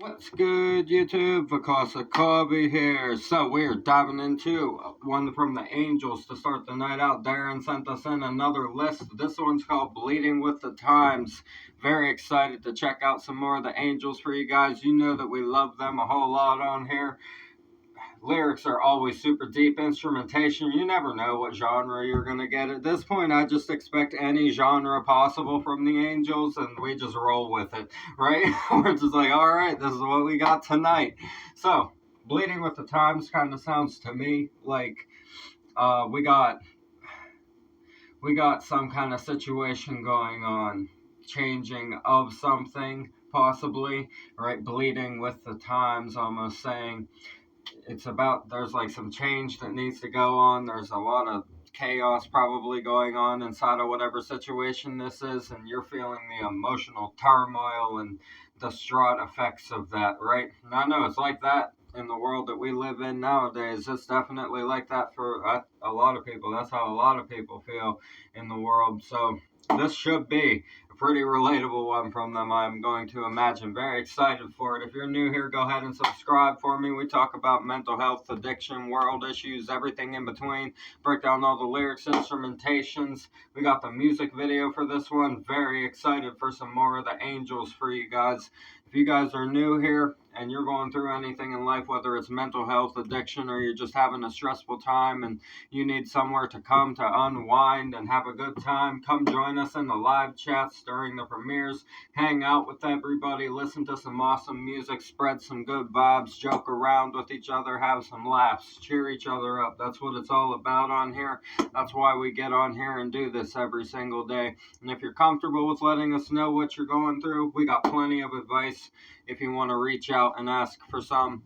What's good, YouTube? Vakasa Kobe here. So we're diving into one from the Angels to start the night out. Darren sent us in another list. This one's called Bleeding with the Times. Very excited to check out some more of the Angels for you guys. You know that we love them a whole lot on here. Lyrics are always super deep. Instrumentation, you never know what genre you're going to get. At this point, I just expect any genre possible from the Angels, and we just roll with it, right? We're just like, all right, this is what we got tonight. So, Bleeding with the Times kind of sounds to me like we got some kind of situation going on, changing of something, possibly, right? Bleeding with the times, almost saying it's about there's like some change that needs to go on. There's a lot of chaos probably going on inside of whatever situation this is, and you're feeling the emotional turmoil and distraught effects of that, right? And I know it's like that in the world that we live in nowadays. It's definitely like that for a lot of people. That's how a lot of people feel in the world. So this should be a pretty relatable one from them, I'm going to imagine. Very excited for it. If you're new here, go ahead and subscribe for me. We talk about mental health, addiction, world issues, everything in between. Break down all the lyrics, instrumentations. We got the music video for this one. Very excited for some more of the Angels for you guys. If you guys are new here and you're going through anything in life, whether it's mental health, addiction, or you're just having a stressful time and you need somewhere to come to unwind and have a good time, come join us in the live chats during the premieres. Hang out with everybody, listen to some awesome music, spread some good vibes, joke around with each other, have some laughs, cheer each other up. That's what it's all about on here. That's why we get on here and do this every single day. And if you're comfortable with letting us know what you're going through, we got plenty of advice if you want to reach out and ask for some.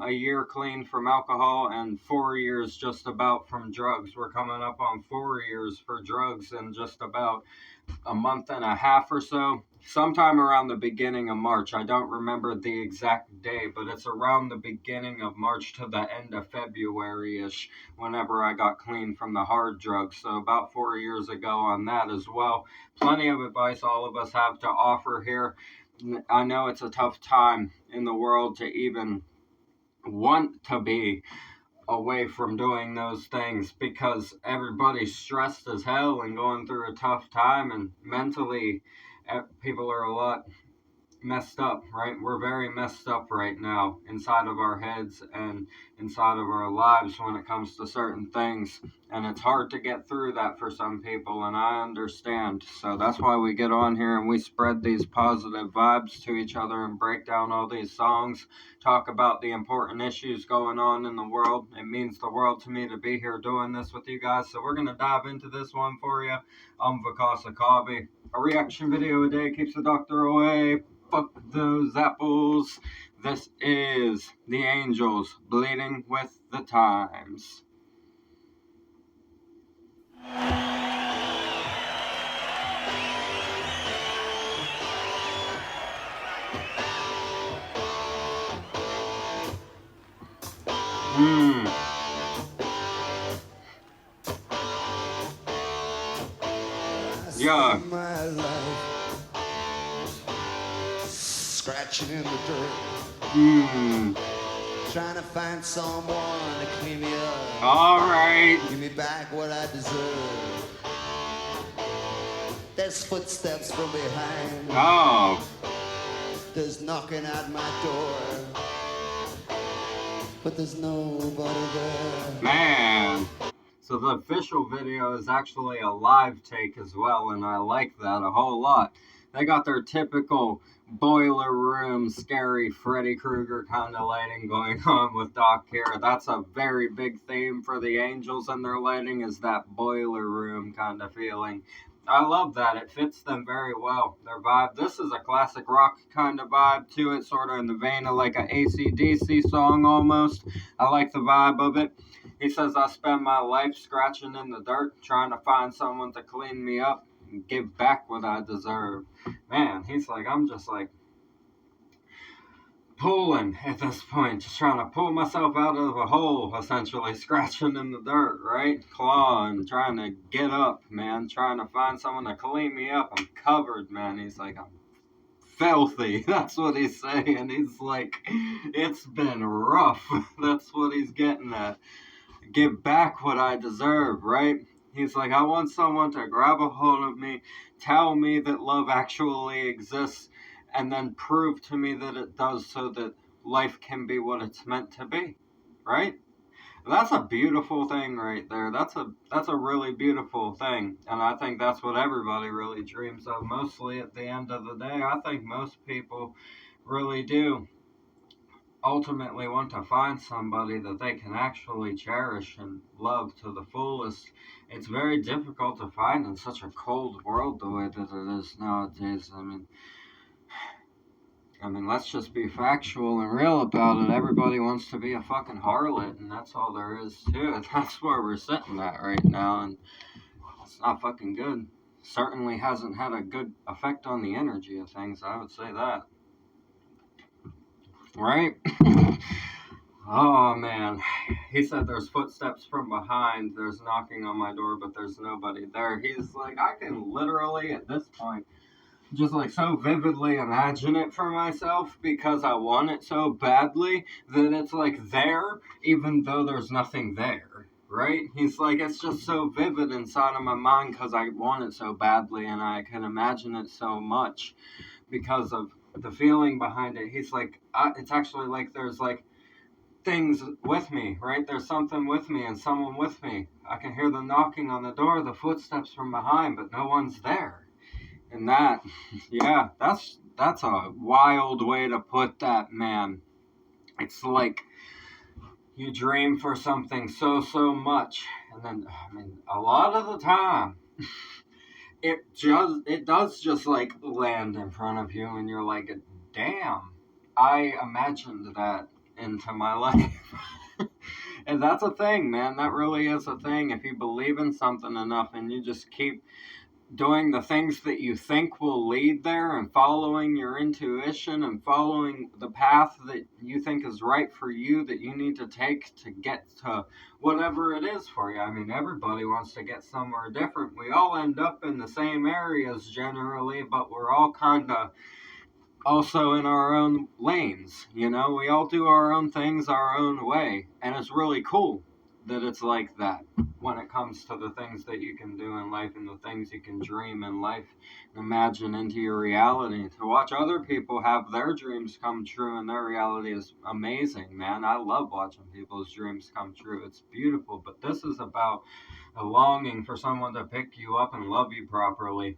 A year clean from alcohol and 4 years just about from drugs. We're coming up on 4 years for drugs in just about a month and a half or so. Sometime around the beginning of March. I don't remember the exact day, but it's around the beginning of March to the end of February-ish whenever I got clean from the hard drugs. So about 4 years ago on that as well. Plenty of advice all of us have to offer here. I know it's a tough time in the world to even want to be away from doing those things because everybody's stressed as hell and going through a tough time, and mentally people are a lot messed up, right? We're very messed up right now inside of our heads and inside of our lives when it comes to certain things. And it's hard to get through that for some people, and I understand. So that's why we get on here and we spread these positive vibes to each other and break down all these songs, talk about the important issues going on in the world. It means the world to me to be here doing this with you guys. So we're going to dive into this one for you. I'm Vakasa Kobe. A reaction video a day keeps the doctor away. Fuck those apples. This is the Angels, Bleeding with the Times. Yeah. My life scratching in the dirt, trying to find someone to clean me up. All right. Give me back what I deserve. There's footsteps from behind. Oh. There's knocking at my door, but there's nobody there. Man. So the official video is actually a live take as well, and I like that a whole lot. They got their typical boiler room, scary Freddy Krueger kind of lighting going on with Doc here. That's a very big theme for the Angels and their lighting, is that boiler room kind of feeling. I love that. It fits them very well, their vibe. This is a classic rock kind of vibe to it, sort of in the vein of like an AC/DC song almost. I like the vibe of it. He says, I spend my life scratching in the dirt, trying to find someone to clean me up and give back what I deserve. Man, he's like, I'm just like pulling at this point, just trying to pull myself out of a hole, essentially, scratching in the dirt, right? Clawing, trying to get up, man, trying to find someone to clean me up. I'm covered, man. He's like, I'm filthy. That's what he's saying. He's like, it's been rough. That's what he's getting at. Give back what I deserve, right? He's like, I want someone to grab a hold of me, tell me that love actually exists, and then prove to me that it does so that life can be what it's meant to be, right? That's a beautiful thing right there. That's a really beautiful thing. And I think that's what everybody really dreams of mostly at the end of the day. I think most people really do ultimately want to find somebody that they can actually cherish and love to the fullest. It's very difficult to find in such a cold world the way that it is nowadays. I mean, let's just be factual and real about it. Everybody wants to be a fucking harlot, and that's all there is to it. That's where we're sitting at right now, and it's not fucking good. Certainly hasn't had a good effect on the energy of things, I would say that. Right? Oh man. He said there's footsteps from behind, there's knocking on my door, but there's nobody there. He's like, I can literally, at this point, just like so vividly imagine it for myself because I want it so badly that it's like there, even though there's nothing there. Right? He's like, it's just so vivid inside of my mind because I want it so badly and I can imagine it so much because of the feeling behind it. He's like, it's actually like there's like things with me, right? There's something with me and someone with me. I can hear the knocking on the door, the footsteps from behind, but no one's there. And that, yeah, that's a wild way to put that, man. It's like you dream for something so much, and then I mean, a lot of the time, it does just like land in front of you, and you're like, damn, I imagined that into my life. And that's a thing, man. That really is a thing. If you believe in something enough and you just keep doing the things that you think will lead there and following your intuition and following the path that you think is right for you, that you need to take to get to whatever it is for you. I mean, everybody wants to get somewhere different. We all end up in the same areas generally, but we're all kind of also in our own lanes. We all do our own things our own way, and it's really cool that it's like that when it comes to the things that you can do in life and the things you can dream in life and imagine into your reality. To watch other people have their dreams come true and their reality is amazing, man. I love watching people's dreams come true. It's beautiful, but this is about a longing for someone to pick you up and love you properly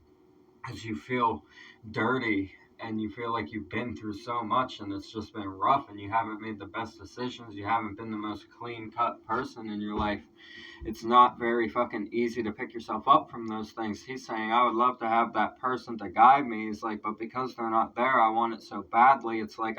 as you feel dirty and you feel like you've been through so much and it's just been rough and you haven't made the best decisions, you haven't been the most clean cut person in your life. It's not very fucking easy to pick yourself up from those things. He's saying, I would love to have that person to guide me. He's like, but because they're not there, I want it so badly. It's like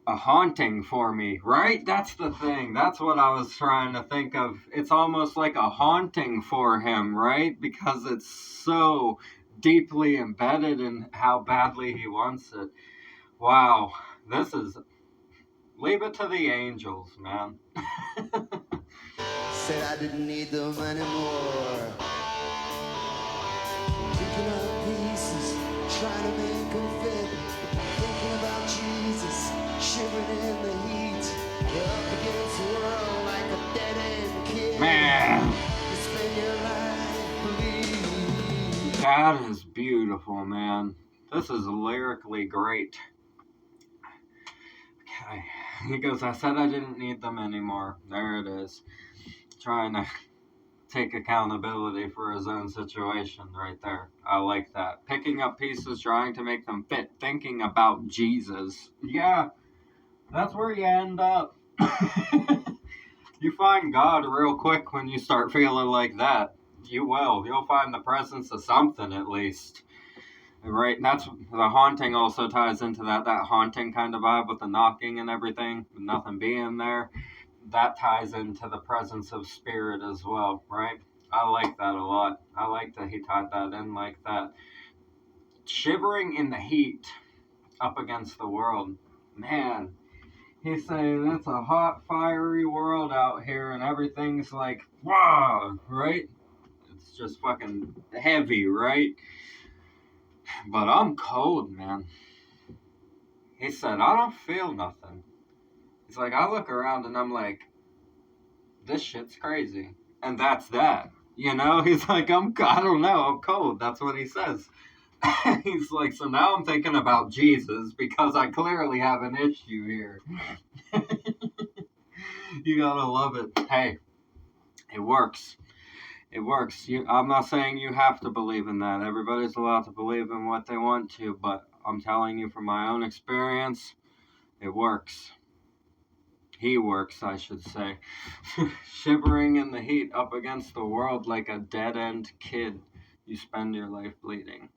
a haunting for me, right? That's the thing. That's what I was trying to think of. It's almost like a haunting for him, right? Because it's so deeply embedded in how badly he wants it. Wow. This is... Leave it to the angels, man. Said I didn't need them anymore. Picking up pieces, trying to make them fit. Thinking about Jesus, shivering in the heat. You're up against the world like a dead-end kid. Man. You spend your life bleeding. That is beautiful, man. This is lyrically great. Okay. He goes, I said I didn't need them anymore. There it is. Trying to take accountability for his own situation right there. I like that. Picking up pieces, trying to make them fit, thinking about Jesus. Yeah, that's where you end up. You find God real quick when you start feeling like that. You will. You'll find the presence of something at least. Right? And that's the haunting also ties into that haunting kind of vibe with the knocking and everything, with nothing being there. That ties into the presence of spirit as well, right? I like that a lot. I like that he tied that in like that. Shivering in the heat up against the world. Man, he's saying it's a hot, fiery world out here and everything's like, wow, right? It's just fucking heavy, right? But I'm cold, man. He said, I don't feel nothing. He's like, I look around and I'm like, this shit's crazy. And that's that. You know, he's like, I don't know, I'm cold. That's what he says. He's like, so now I'm thinking about Jesus because I clearly have an issue here. You gotta love it. Hey, it works. It works. I'm not saying you have to believe in that. Everybody's allowed to believe in what they want to, but I'm telling you from my own experience, it works. He works, I should say. Shivering in the heat up against the world like a dead-end kid. You spend your life bleeding.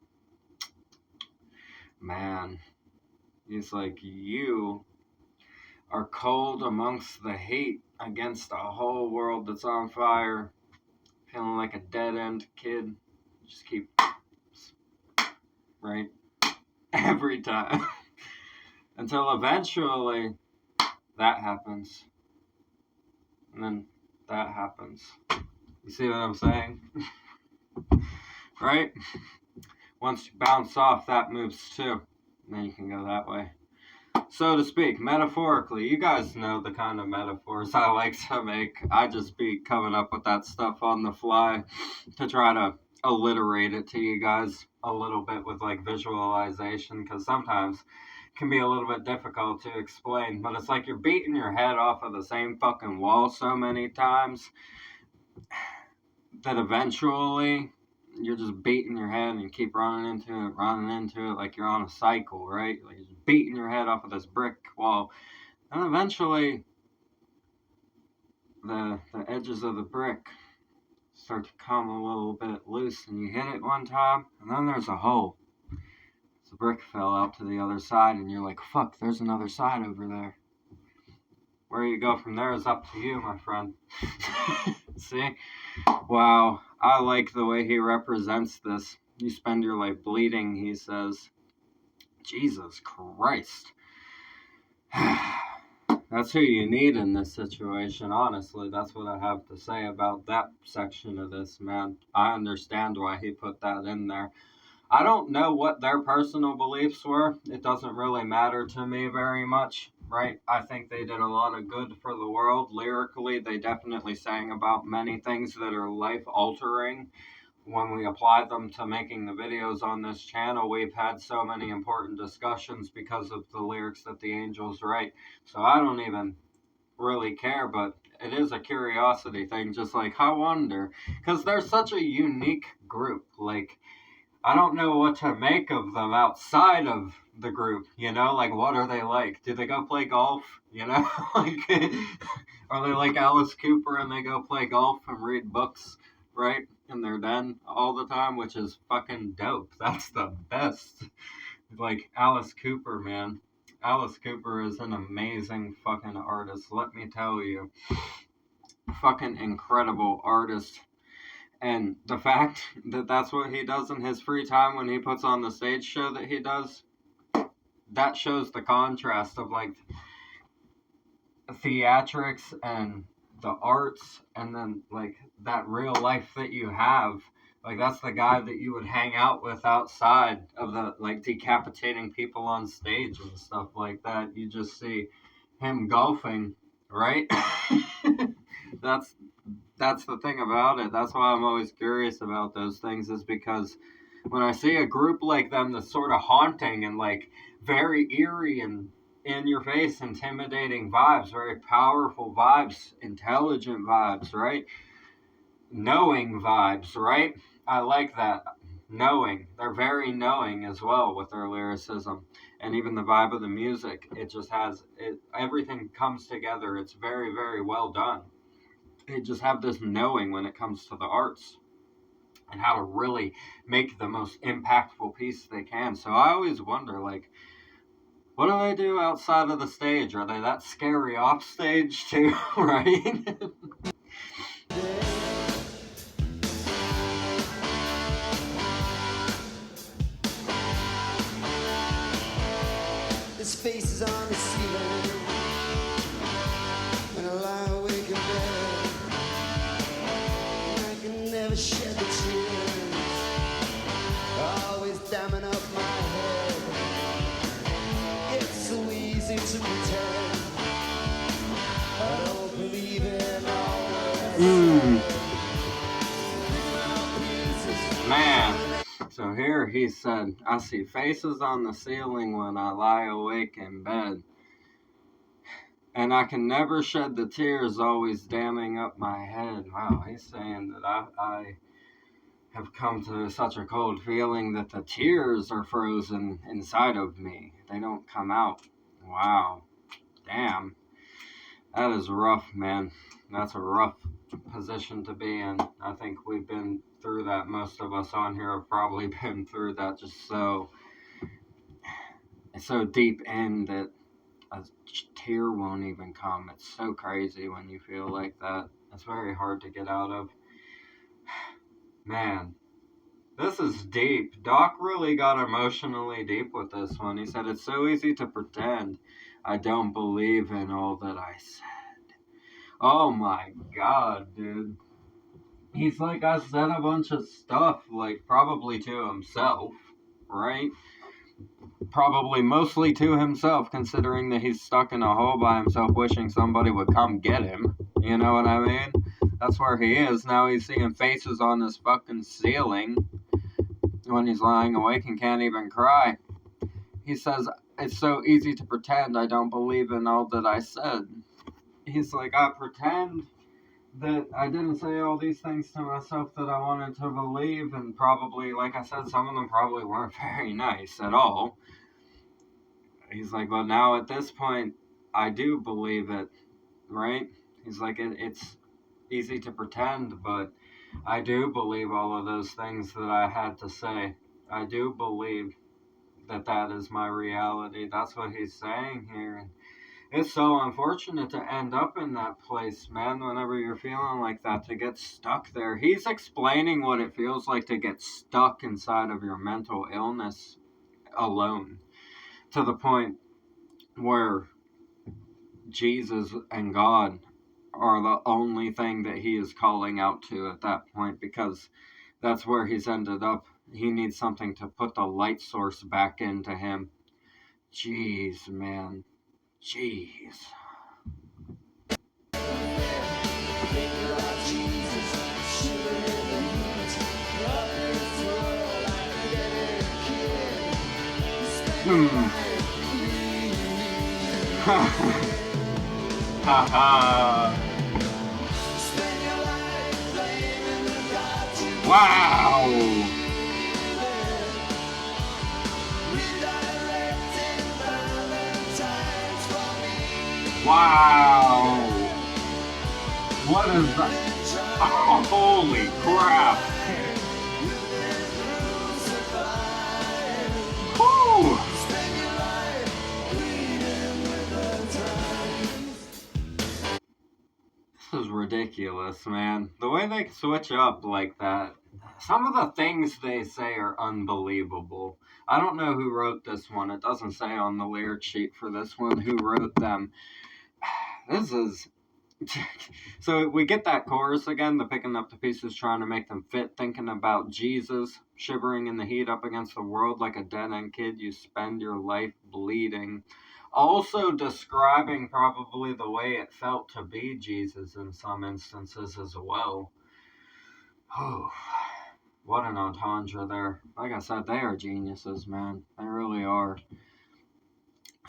Man, he's like, you are cold amongst the heat against a whole world that's on fire. Feeling like a dead-end kid. Just keep, right? Every time. Until eventually that happens. And then that happens. You see what I'm saying? Right? Once you bounce off, that moves too. And then you can go that way. So to speak, metaphorically, you guys know the kind of metaphors I like to make. I just be coming up with that stuff on the fly to try to alliterate it to you guys a little bit with like visualization, because sometimes it can be a little bit difficult to explain, but it's like you're beating your head off of the same fucking wall so many times that eventually you're just beating your head and you keep running into it like you're on a cycle, right? Like you're just beating your head off of this brick wall. And eventually the edges of the brick start to come a little bit loose and you hit it one time and then there's a hole. The brick fell out to the other side and you're like, fuck, there's another side over there. Where you go from there is up to you, my friend. See? Wow, I like the way he represents this. You spend your life bleeding, he says. Jesus Christ. That's who you need in this situation, honestly. That's what I have to say about that section of this, man. I understand why he put that in there. I don't know what their personal beliefs were. It doesn't really matter to me very much, right? I think they did a lot of good for the world. Lyrically, they definitely sang about many things that are life-altering. When we apply them to making the videos on this channel, we've had so many important discussions because of the lyrics that the angels write. So I don't even really care, but it is a curiosity thing, just like, I wonder, because they're such a unique group. Like, I don't know what to make of them outside of the group, you know? Like, what are they like? Do they go play golf, you know? Like, are they like Alice Cooper and they go play golf and read books, right? In their den all the time, which is fucking dope. That's the best. Like, Alice Cooper, man. Alice Cooper is an amazing fucking artist, let me tell you. Fucking incredible artist. And the fact that that's what he does in his free time when he puts on the stage show that he does, that shows the contrast of like theatrics and the arts and then like that real life that you have. Like that's the guy that you would hang out with outside of the like decapitating people on stage and stuff like that. You just see him golfing, right? That's the thing about it. That's why I'm always curious about those things, is because when I see a group like them that's sort of haunting and like very eerie and in your face, intimidating vibes, very powerful vibes, intelligent vibes, right? Knowing vibes, right? I like that. Knowing. They're very knowing as well with their lyricism. And even the vibe of the music, it just has, everything comes together. It's very, very well done. They just have this knowing when it comes to the arts and how to really make the most impactful piece they can. So I always wonder, like, what do they do outside of the stage? Are they that scary off stage too, right? His face is on the ceiling when I lie awake in bed. I can never shed the tears, always damming up easy to pretend. I don't believe in all that Man. So here he said, I see faces on the ceiling when I lie awake in bed. And I can never shed the tears always damming up my head. Wow, he's saying that I have come to such a cold feeling that the tears are frozen inside of me. They don't come out. Wow. Damn. That is rough, man. That's a rough position to be in. I think we've been through that. Most of us on here have probably been through that, just so deep in that a tear won't even come. It's so crazy when you feel like that. It's very hard to get out of. Man, this is deep. Doc really got emotionally deep with this one. He said, it's so easy to pretend I don't believe in all that I said. Oh my god, dude. He's like, I said a bunch of stuff, like, probably to himself, right? Probably mostly to himself, considering that he's stuck in a hole by himself wishing somebody would come get him. You know what I mean? That's where he is. Now he's seeing faces on this fucking ceiling when he's lying awake and can't even cry. He says, it's so easy to pretend I don't believe in all that I said. He's like, I pretend that I didn't say all these things to myself that I wanted to believe, and probably, like I said, some of them probably weren't very nice at all. He's like, but now at this point, I do believe it, right? He's like, it's easy to pretend, but I do believe all of those things that I had to say. I do believe that is my reality. That's what he's saying here. And it's so unfortunate to end up in that place, man, whenever you're feeling like that, to get stuck there. He's explaining what it feels like to get stuck inside of your mental illness alone, to the point where Jesus and God are the only thing that he is calling out to at that point, because that's where he's ended up. He needs something to put the light source back into him. Jeez, man. Jeez. Haha. Wow. Wow. What is that? Oh, holy crap. Whew. This is ridiculous, man. The way they switch up like that. Some of the things they say are unbelievable. I don't know who wrote this one. It doesn't say on the lyric sheet for this one who wrote them. This is... So we get that chorus again, the picking up the pieces, trying to make them fit, thinking about Jesus, shivering in the heat up against the world like a dead-end kid. You spend your life bleeding. Also describing probably the way it felt to be Jesus in some instances as well. Oh, what an entendre there. Like I said, they are geniuses, man. They really are.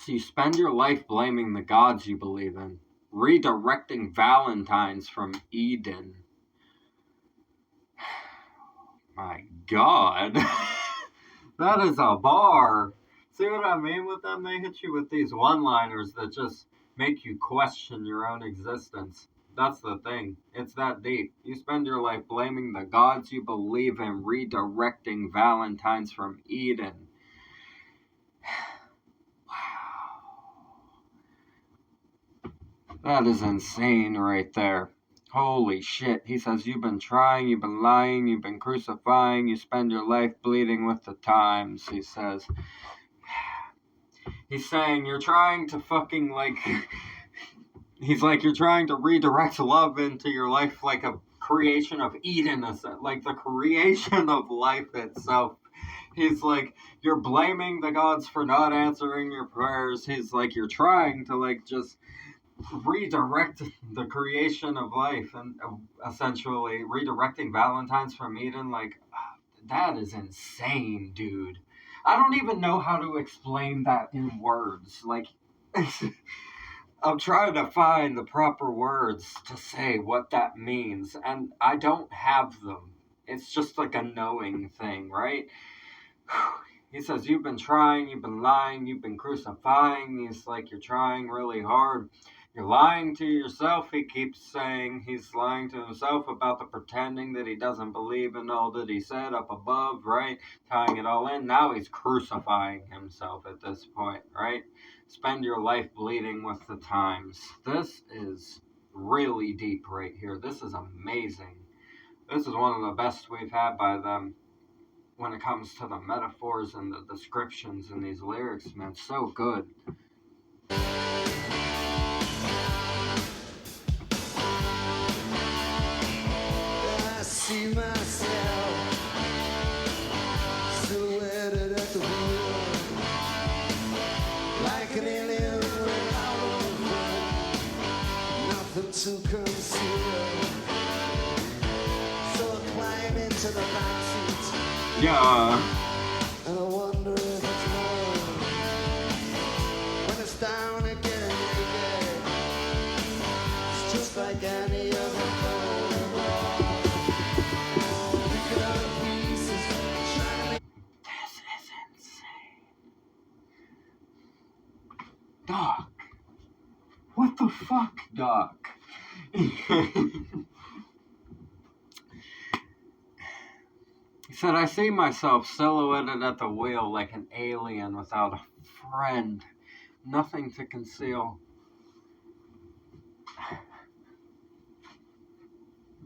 So you spend your life blaming the gods you believe in, redirecting Valentines from Eden. My God. That is a bar. See what I mean with them? They hit you with these one-liners that just make you question your own existence. That's the thing. It's that deep. You spend your life blaming the gods you believe in, redirecting Valentines from Eden. Wow. That is insane right there. Holy shit. He says, you've been trying, you've been lying, you've been crucifying, you spend your life bleeding with the times, he says. He's saying you're trying to fucking, like... He's like, you're trying to redirect love into your life like a creation of Eden, like the creation of life itself. He's like, you're blaming the gods for not answering your prayers. He's like, you're trying to like just redirect the creation of life and essentially redirecting Valentine's from Eden. Like, that is insane, dude. I don't even know how to explain that in words. Like, I'm trying to find the proper words to say what that means, and I don't have them. It's just like a knowing thing, right? He says, you've been trying, you've been lying, you've been crucifying. He's like, you're trying really hard. You're lying to yourself, he keeps saying. He's lying to himself about the pretending that he doesn't believe in all that he said up above, right? Tying it all in. Now he's crucifying himself at this point, right? Spend your life bleeding with the times. This is really deep right here. This is amazing. This is one of the best we've had by them when it comes to the metaphors and the descriptions in these lyrics, man. So good. I see myself silhouetted at the wheel, like an alien without a friend, nothing to conceal. So I climb into the backseat, Yeah. and I wonder if it's love. When it's down again naked, it's just like any other photograph. Picking up pieces, trying to This is insane. Doc. What the fuck, Doc? He said, I see myself silhouetted at the wheel like an alien without a friend. Nothing to conceal.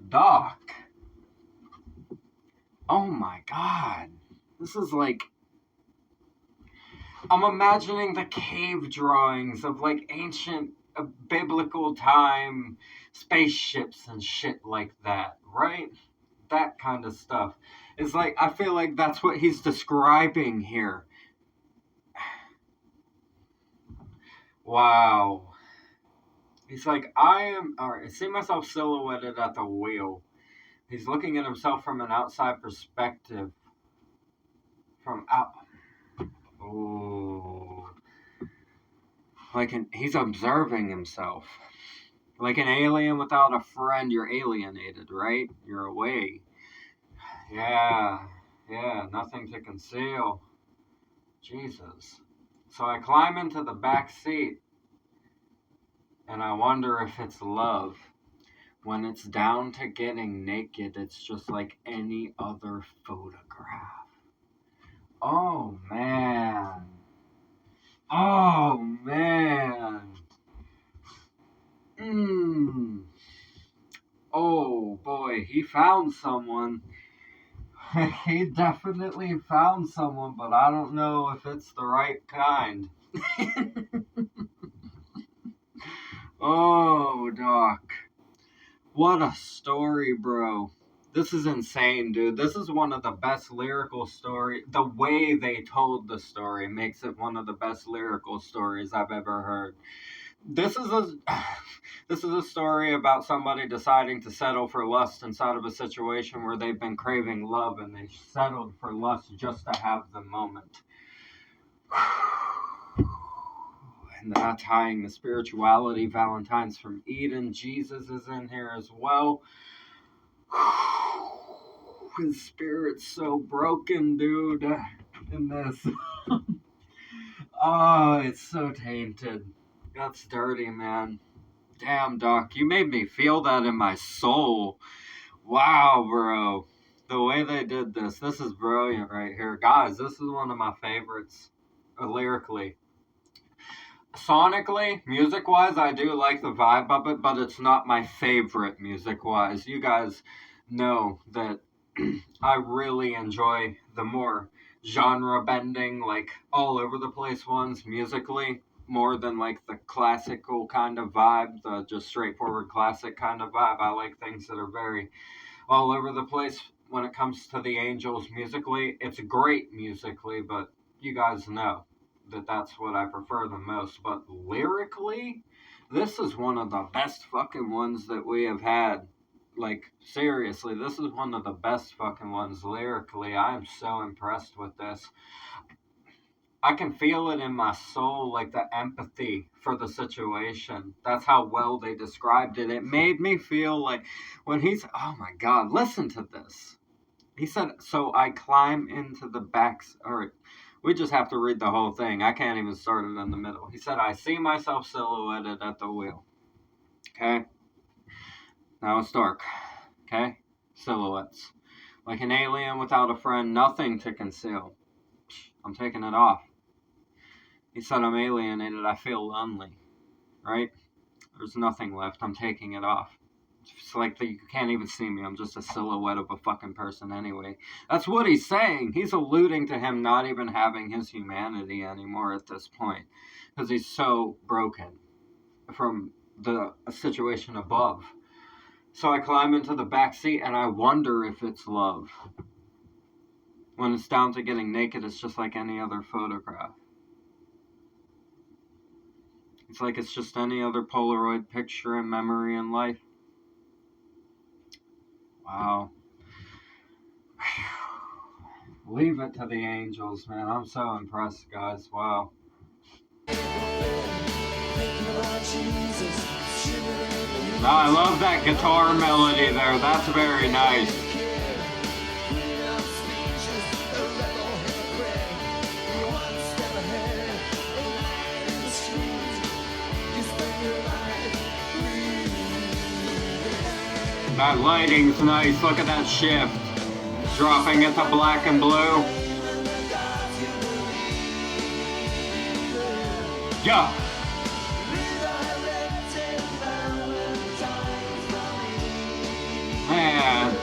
Doc. Oh my god. This is like... I'm imagining the cave drawings of like ancient biblical time spaceships and shit like that, right? That kind of stuff. It's like, I feel like that's what he's describing here. Wow. He's like, I see myself silhouetted at the wheel. He's looking at himself from an outside perspective. From out. Ooh. He's observing himself. Like an alien without a friend, you're alienated, right? You're away. Yeah, nothing to conceal. Jesus. So I climb into the back seat, and I wonder if it's love. When it's down to getting naked, it's just like any other photograph. Oh, man. Oh, man. Oh, boy, he found someone. He definitely found someone, but I don't know if it's the right kind. Oh, Doc. What a story, bro. This is insane, dude. This is one of the best lyrical stories. The way they told the story makes it one of the best lyrical stories I've ever heard. This is a this is a story about somebody deciding to settle for lust inside of a situation where they've been craving love and they settled for lust just to have the moment. And not tying the spirituality, Valentine's from Eden. Jesus is in here as well. His spirit's so broken, dude, in this. Oh, it's so tainted. That's dirty, man. Damn, Doc, you made me feel that in my soul. Wow, bro. The way they did this is brilliant right here. Guys, this is one of my favorites, lyrically. Sonically, music-wise, I do like the vibe of it, but it's not my favorite music-wise. You guys know that I really enjoy the more genre-bending, like, all over the place ones musically, more than, like, the classical kind of vibe, the just straightforward classic kind of vibe. I like things that are very all over the place when it comes to the Angels musically. It's great musically, but you guys know that that's what I prefer the most. But lyrically, this is one of the best fucking ones that we have had. Like, seriously, this is one of the best fucking ones lyrically. I am so impressed with this. I can feel it in my soul, like the empathy for the situation. That's how well they described it. It made me feel like when he's, oh my God, listen to this. He said, so I climb into the backs, or we just have to read the whole thing. I can't even start it in the middle. He said, I see myself silhouetted at the wheel. Okay? Now it's dark. Okay? Silhouettes. Like an alien without a friend, nothing to conceal. I'm taking it off. He said, I'm alienated. I feel lonely. Right? There's nothing left. I'm taking it off. It's like you can't even see me. I'm just a silhouette of a fucking person anyway. That's what he's saying. He's alluding to him not even having his humanity anymore at this point. Because he's so broken from the situation above. So I climb into the back seat and I wonder if it's love. When it's down to getting naked, it's just like any other photograph. It's like it's just any other Polaroid picture in memory in life. Wow. Leave it to the Angels, man. I'm so impressed, guys. Wow. Now, I love that guitar melody there. That's very nice. That lighting's nice. Look at that shift. Dropping it to black and blue. Yeah. Man.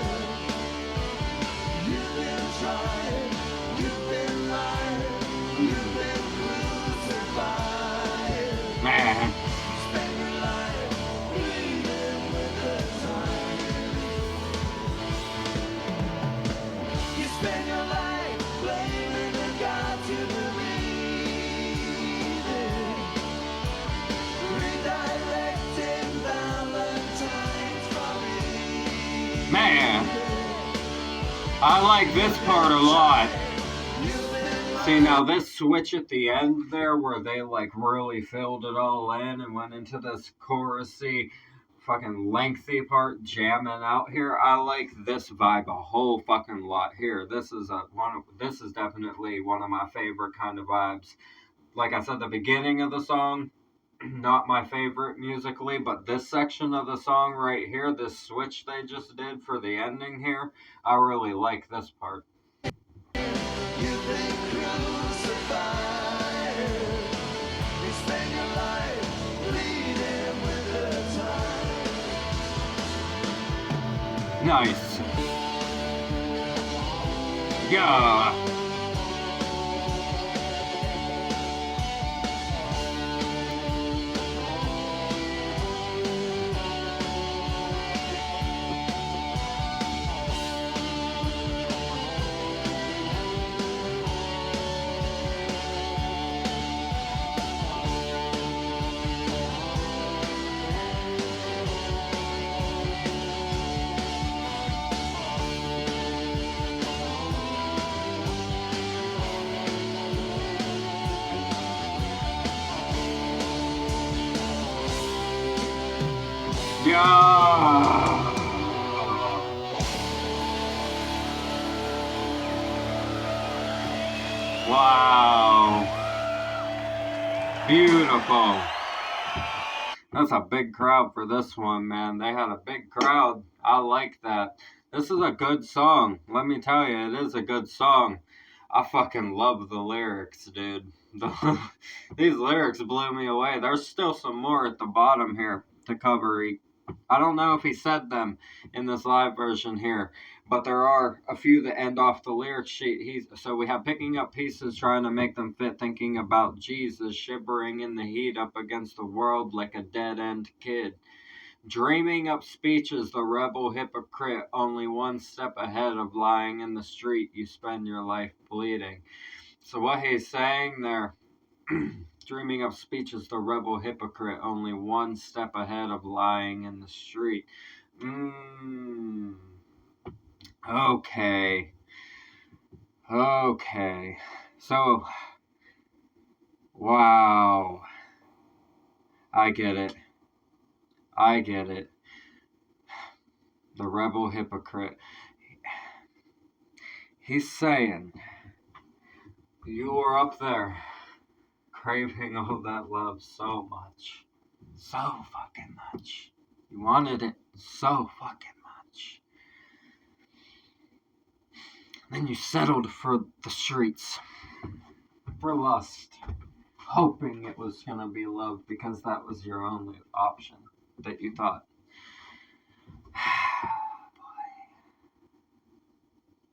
Man. Man, I like this part a lot. See, now this switch at the end there where they like really filled it all in and went into this chorusy fucking lengthy part jamming out here. I like this vibe a whole fucking lot here. This is definitely one of my favorite kind of vibes. Like I said, the beginning of the song, not my favorite musically, but this section of the song right here, this switch they just did for the ending here, I really like this part. Nice. Yeah. Yeah. Wow. Beautiful. That's a big crowd for this one, man. They had a big crowd. I like that. This is a good song. Let me tell you, it is a good song. I fucking love the lyrics, dude. These lyrics blew me away. There's still some more at the bottom here to cover. I don't know if he said them in this live version here, but there are a few that end off the lyric sheet. So we have picking up pieces, trying to make them fit, thinking about Jesus, shivering in the heat up against the world like a dead-end kid. Dreaming up speeches, the rebel hypocrite, only one step ahead of lying in the street. You spend your life bleeding. So what he's saying there, dreaming up speeches, the rebel hypocrite, only one step ahead of lying in the street. Okay. Okay. So, wow. I get it. I get it. The rebel hypocrite. He's saying, you were up there craving all that love so much. So fucking much. You wanted it so fucking much. Then you settled for the streets. For lust. Hoping it was gonna be love because that was your only option that you thought.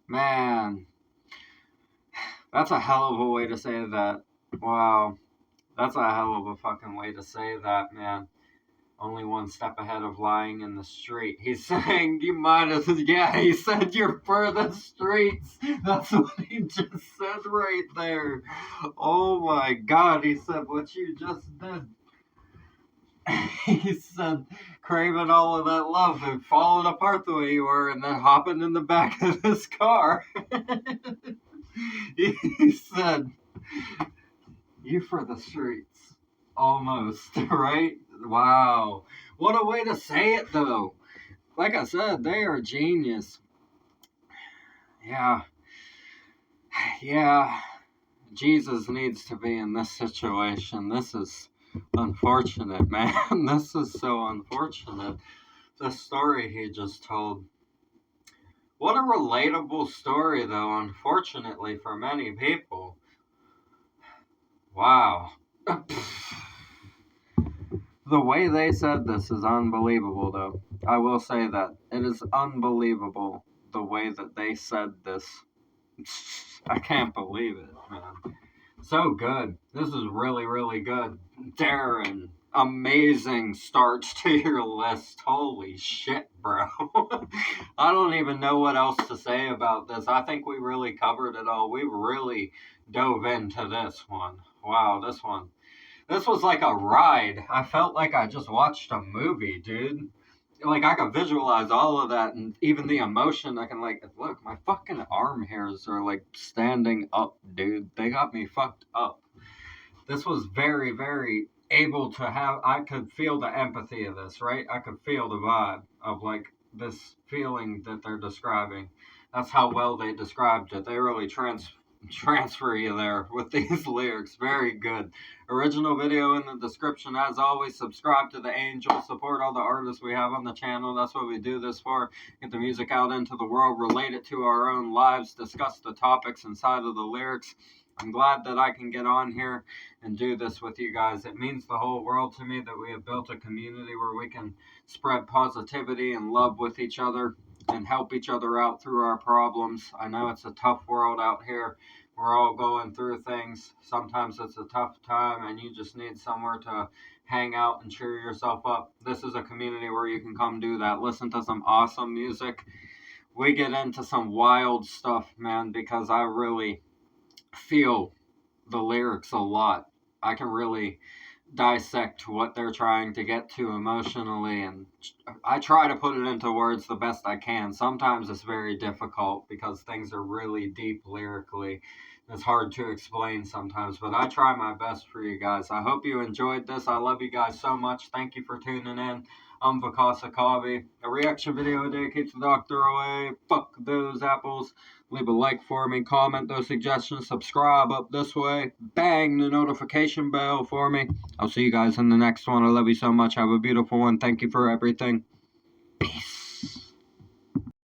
Man, that's a hell of a way to say that. Wow, that's a hell of a fucking way to say that, man. Only one step ahead of lying in the street. He's saying you might as he said you're for the streets. That's what he just said right there. Oh my god, he said what you just did. He said craving all of that love and falling apart the way you were and then hopping in the back of his car. He said, you for the streets. Almost, right? Wow. What a way to say it, though. Like I said, they are genius. Yeah. Yeah. Jesus needs to be in this situation. This is unfortunate, man. This is so unfortunate. The story he just told. What a relatable story, though, unfortunately, for many people. Wow. The way they said this is unbelievable, though. I will say that. It is unbelievable the way that they said this. I can't believe it, man. So good. This is really, really good. Darren, amazing start to your list. Holy shit, bro. I don't even know what else to say about this. I think we really covered it all. We really dove into this one. Wow, this one. This was like a ride. I felt like I just watched a movie, dude. Like I could visualize all of that and even the emotion. I can like look, my fucking arm hairs are like standing up, dude. They got me fucked up. This was very, very able to have. I could feel the empathy of this, right? I could feel the vibe of like this feeling that they're describing. That's how well they described it. They really transfer you there with these lyrics. Very good. Original video in the description. As always, subscribe to the Angel. Support all the artists we have on the channel. That's what we do this for. Get the music out into the world. Relate it to our own lives. Discuss the topics inside of the lyrics. I'm glad that I can get on here and do this with you guys. It means the whole world to me that we have built a community where we can spread positivity and love with each other and help each other out through our problems. I know it's a tough world out here. We're all going through things. Sometimes it's a tough time and you just need somewhere to hang out and cheer yourself up. This is a community where you can come do that. Listen to some awesome music. We get into some wild stuff, man, because I really feel the lyrics a lot. I can really dissect what they're trying to get to emotionally, and I try to put it into words the best I can. Sometimes it's very difficult because things are really deep lyrically. It's hard to explain sometimes, but I try my best for you guys. I hope you enjoyed this. I love you guys so much. Thank you for tuning in. I'm Vakasa Kavi. A reaction video a day keeps the doctor away. Fuck those apples. Leave a like for me, comment those suggestions, subscribe up this way, bang the notification bell for me. I'll see you guys in the next one. I love you so much. Have a beautiful one. Thank you for everything. Peace.